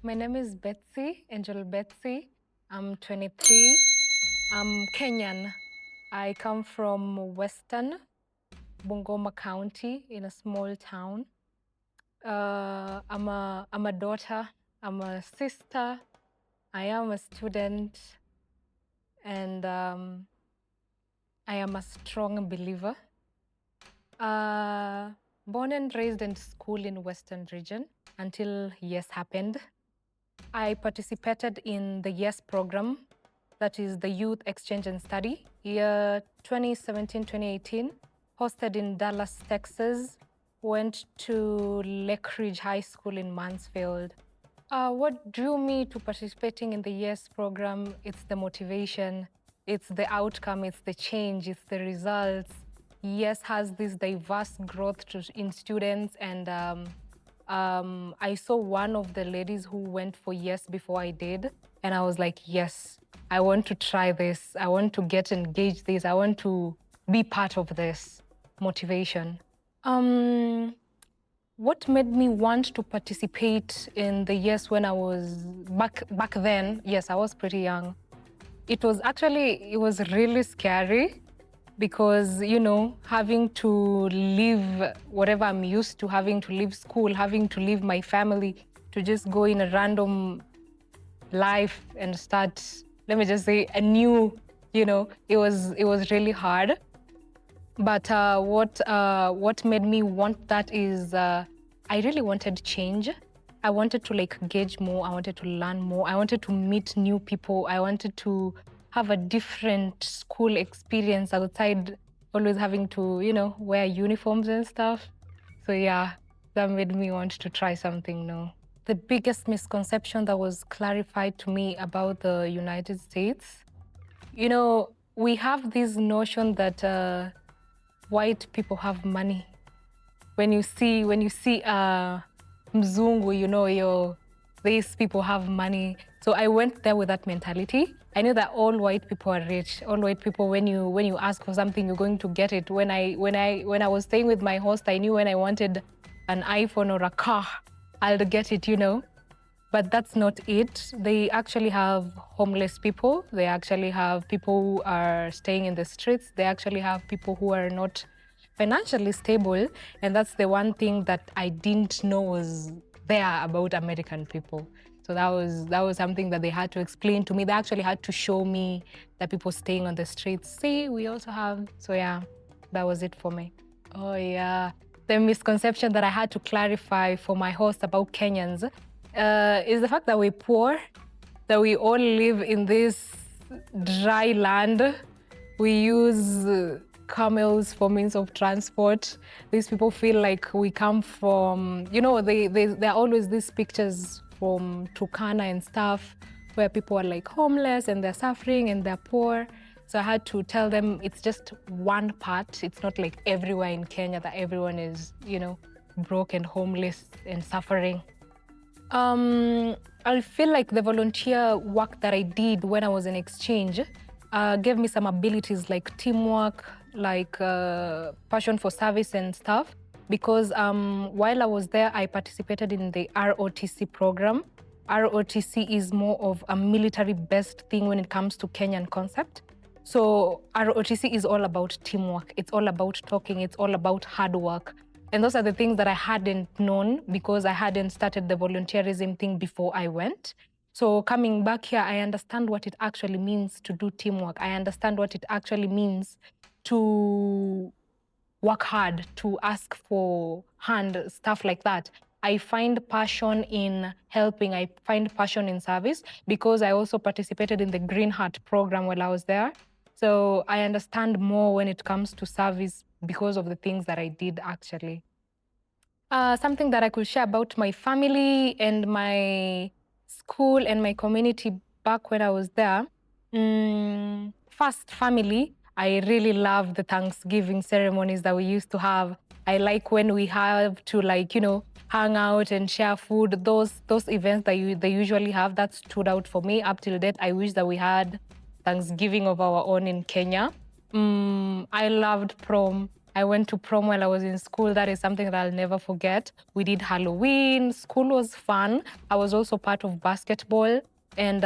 My name is Betsy, Angel Betsy. I'm 23. I'm Kenyan. I come from Western Bungoma County in a small town. I'm a daughter. I'm a sister. I am a student, and I am a strong believer. Born and raised in school in Western region until YES happened. I participated in the YES program, that is the Youth Exchange and Study, year 2017-2018, hosted in Dallas, Texas. Went to Lake Ridge High School in Mansfield. What drew me to participating in the YES program? It's the motivation, it's the outcome, it's the change, it's the results. YES has this diverse growth in students, and I saw one of the ladies who went for YES before I did, and I was like, yes, I want to try this. I want to get engaged this. I want to be part of this motivation. What made me want to participate in the YES when I was back then? Yes, I was pretty young. It was really scary because, having to leave whatever I'm used to, having to leave school, having to leave my family to just go in a random life and start, let me just say, a new, it was really hard. But what made me want that is I really wanted change. I wanted to gauge more. I wanted to learn more. I wanted to meet new people. I wanted to have a different school experience outside always having to, wear uniforms and stuff. So yeah, that made me want to try something new. The biggest misconception that was clarified to me about the United States, we have this notion that white people have money. When you see mzungu, these people have money. So I went there with that mentality. I knew that all white people are rich. All white people, when you ask for something, you're going to get it. When I was staying with my host, I knew when I wanted an iPhone or a car, I'll get it, But that's not it. They actually have homeless people. They actually have people who are staying in the streets. They actually have people who are not financially stable. And that's the one thing that I didn't know was there about American people. So that was something that they had to explain to me. They actually had to show me that people staying on the streets. See, we also have. So yeah, that was it for me. Oh yeah. The misconception that I had to clarify for my host about Kenyans is the fact that we're poor, that we all live in this dry land. We use camels for means of transport. These people feel like we come from, there are always these pictures from Turkana and stuff where people are homeless and they're suffering and they're poor. So I had to tell them it's just one part. It's not like everywhere in Kenya that everyone is, broke and homeless and suffering. I feel like the volunteer work that I did when I was in exchange gave me some abilities like teamwork, passion for service and stuff. Because while I was there, I participated in the ROTC program. ROTC is more of a military-based thing when it comes to Kenyan concept. So ROTC is all about teamwork. It's all about talking. It's all about hard work. And those are the things that I hadn't known because I hadn't started the volunteerism thing before I went. So coming back here, I understand what it actually means to do teamwork. I understand what it actually means to work hard, to ask for hand, stuff like that. I find passion in helping. I find passion in service because I also participated in the Green Heart program while I was there. So I understand more when it comes to service because of the things that I did actually. Something that I could share about my family and my school and my community back when I was there. First, family. I really love the Thanksgiving ceremonies that we used to have. I like when we have to hang out and share food. Those events that they usually have, that stood out for me. Up till date, I wish that we had Thanksgiving of our own in Kenya. I loved prom. I went to prom while I was in school. That is something that I'll never forget. We did Halloween. School was fun. I was also part of basketball. And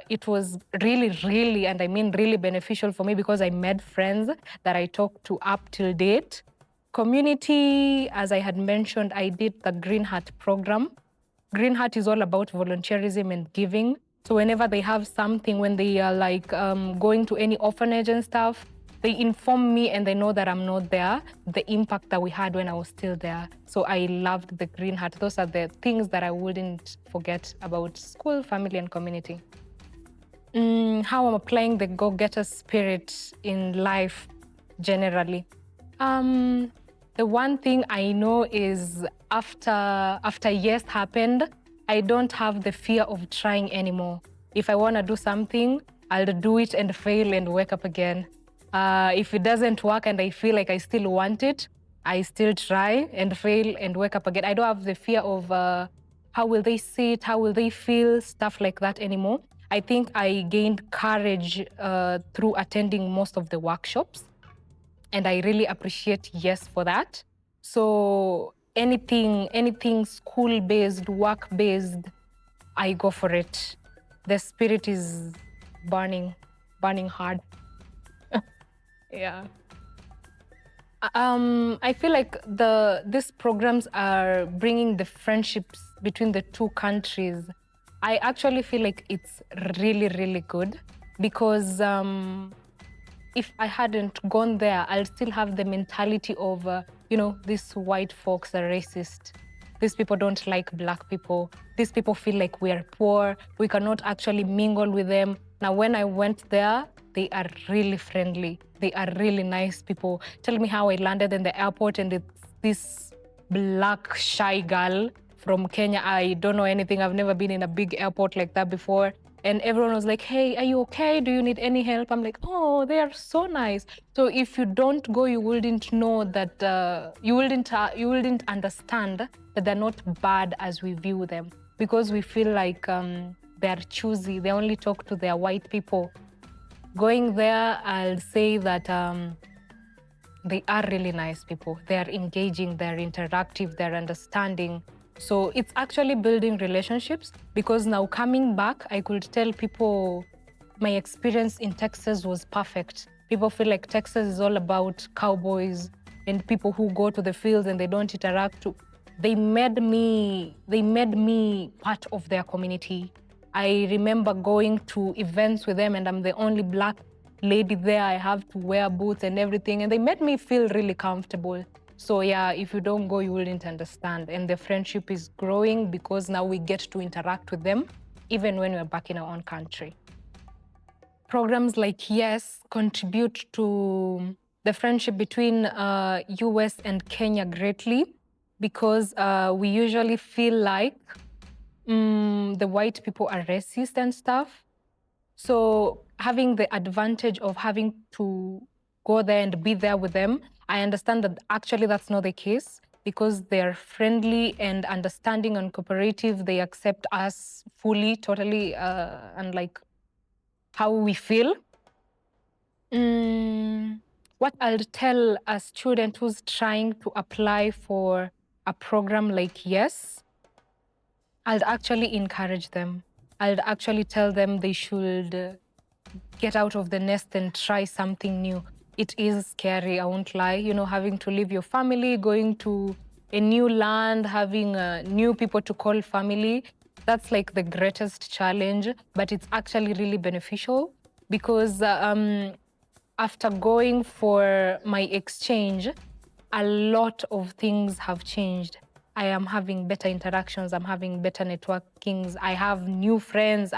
it was really, really, and I mean really beneficial for me because I made friends that I talked to up till date. Community, as I had mentioned, I did the Green Heart program. Green Heart is all about volunteerism and giving. So whenever they have something, when they are like going to any orphanage and stuff, they inform me and they know that I'm not there, the impact that we had when I was still there. So I loved the Green Heart. Those are the things that I wouldn't forget about school, family, and community. How I'm applying the go-getter spirit in life generally. The one thing I know is after yes happened, I don't have the fear of trying anymore. If I want to do something, I'll do it and fail and wake up again. If it doesn't work and I feel like I still want it, I still try and fail and wake up again. I don't have the fear of how will they see it, how will they feel, stuff like that anymore. I think I gained courage through attending most of the workshops. And I really appreciate yes for that. So anything school-based, work-based, I go for it. The spirit is burning hard. Yeah. I feel like these programs are bringing the friendships between the two countries. I actually feel like it's really, really good because if I hadn't gone there, I'll still have the mentality of, these white folks are racist. These people don't like Black people. These people feel like we are poor. We cannot actually mingle with them. Now, when I went there, they are really friendly. They are really nice people. Tell me how I landed in the airport and it's this Black shy girl from Kenya. I don't know anything. I've never been in a big airport like that before. And everyone was like, hey, are you okay? Do you need any help? I'm like, oh, they are so nice. So if you don't go, you wouldn't know that, you wouldn't understand that they're not bad as we view them. Because we feel like they're choosy. They only talk to their white people. Going there, I'll say that they are really nice people. They are engaging, they're interactive, they're understanding. So it's actually building relationships because now coming back, I could tell people my experience in Texas was perfect. People feel like Texas is all about cowboys and people who go to the fields and they don't interact. They made me part of their community. I remember going to events with them and I'm the only Black lady there. I have to wear boots and everything. And they made me feel really comfortable. So yeah, if you don't go, you wouldn't understand. And the friendship is growing because now we get to interact with them, even when we're back in our own country. Programs like YES contribute to the friendship between US and Kenya greatly because we usually feel like the white people are racist and stuff. So having the advantage of having to go there and be there with them, I understand that actually that's not the case because they're friendly and understanding and cooperative. They accept us fully, totally, and like how we feel. What I'll tell a student who's trying to apply for a program like YES, I'll actually encourage them. I'll actually tell them they should get out of the nest and try something new. It is scary, I won't lie. Having to leave your family, going to a new land, having new people to call family, that's like the greatest challenge, but it's actually really beneficial because after going for my exchange, a lot of things have changed. I am having better interactions, I'm having better networkings, I have new friends,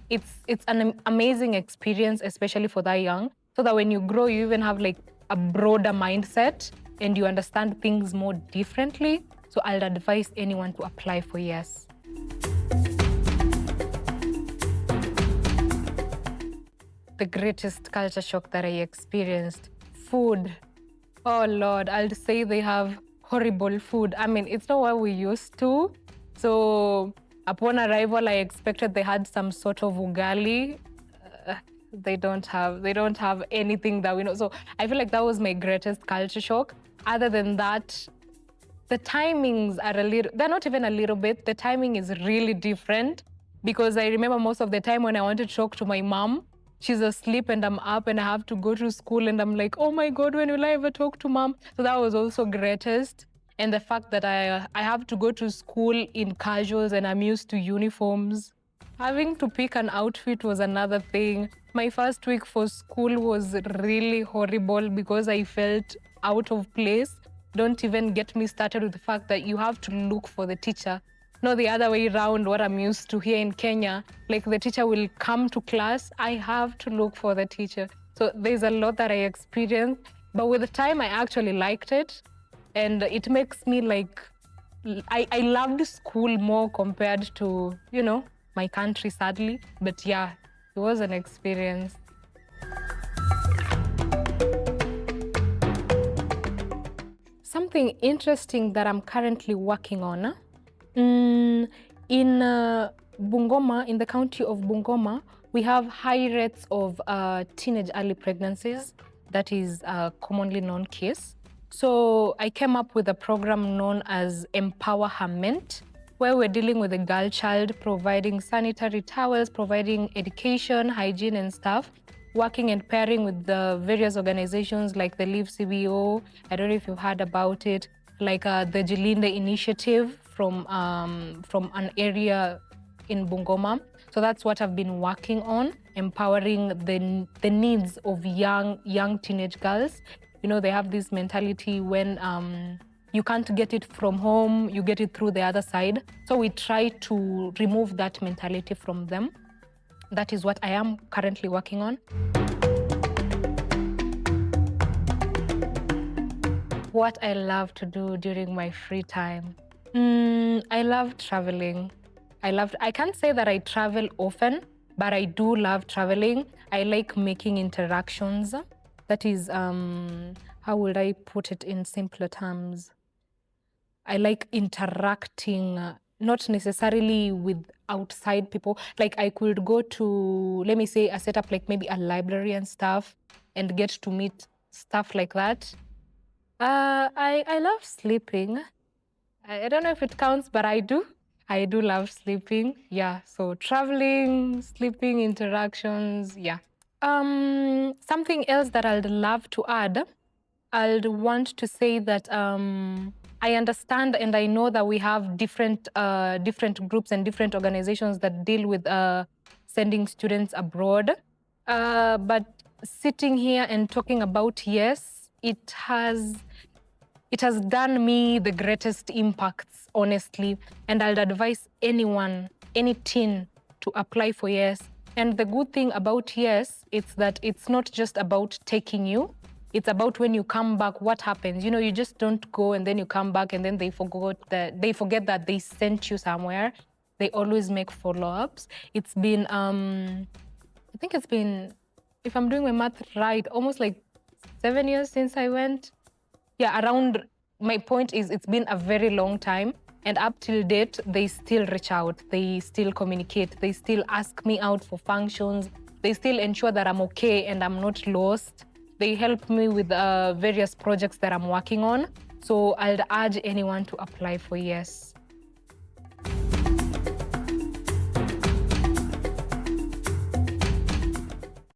it's an amazing experience, especially for that young, so that when you grow, you even have like a broader mindset and you understand things more differently. So I'll advise anyone to apply for YES. The greatest culture shock that I experienced, food. Oh Lord, I'll say they have horrible food. I mean, it's not what we used to. So upon arrival, I expected they had some sort of ugali. They don't have anything that we know. So I feel like that was my greatest culture shock. Other than that, the timings are they're not even a little bit, the timing is really different, because I remember most of the time when I wanted to talk to my mom, she's asleep and I'm up and I have to go to school and I'm like, oh my God, when will I ever talk to mom? So that was also greatest. And the fact that I have to go to school in casuals and I'm used to uniforms. Having to pick an outfit was another thing. My first week for school was really horrible because I felt out of place. Don't even get me started with the fact that you have to look for the teacher, not the other way around, what I'm used to here in Kenya. Like the teacher will come to class, I have to look for the teacher. So there's a lot that I experienced, but with the time I actually liked it. And it makes me like, I loved school more compared to, my country, sadly. But yeah, it was an experience. Something interesting that I'm currently working on, in Bungoma, in the county of Bungoma, we have high rates of teenage early pregnancies. That is a commonly known case. So I came up with a program known as Empower Her Ment, where we're dealing with a girl child, providing sanitary towels, providing education, hygiene and stuff, working and pairing with the various organizations like the Live CBO. I don't know if you've heard about it, like the Jilinde initiative from an area in Bungoma. So that's what I've been working on, empowering the needs of young teenage girls. They have this mentality when you can't get it from home, you get it through the other side. So we try to remove that mentality from them. That is what I am currently working on. What I love to do during my free time. I love traveling. I can't say that I travel often, but I do love traveling. I like making interactions. That is, how would I put it in simpler terms? I like interacting, not necessarily with outside people. Like I could go to, let me say, a setup like maybe a library and stuff and get to meet stuff like that. I love sleeping. I don't know if it counts, but I do. I do love sleeping. Yeah, so traveling, sleeping, interactions, yeah. Something else that I'd love to add, I'd want to say that I understand and I know that we have different groups and different organizations that deal with sending students abroad. But sitting here and talking about YES, it has done me the greatest impacts, honestly. And I'd advise anyone, any teen, to apply for YES. And the good thing about YES is that it's not just about taking you. It's about when you come back, what happens. You just don't go and then you come back and then they forget that they sent you somewhere. They always make follow-ups. It's been, I think it's been, if I'm doing my math right, almost like 7 years since I went. Yeah, around, my point is it's been a very long time. And up till date, they still reach out. They still communicate. They still ask me out for functions. They still ensure that I'm okay and I'm not lost. They help me with various projects that I'm working on. So I'd urge anyone to apply for YES.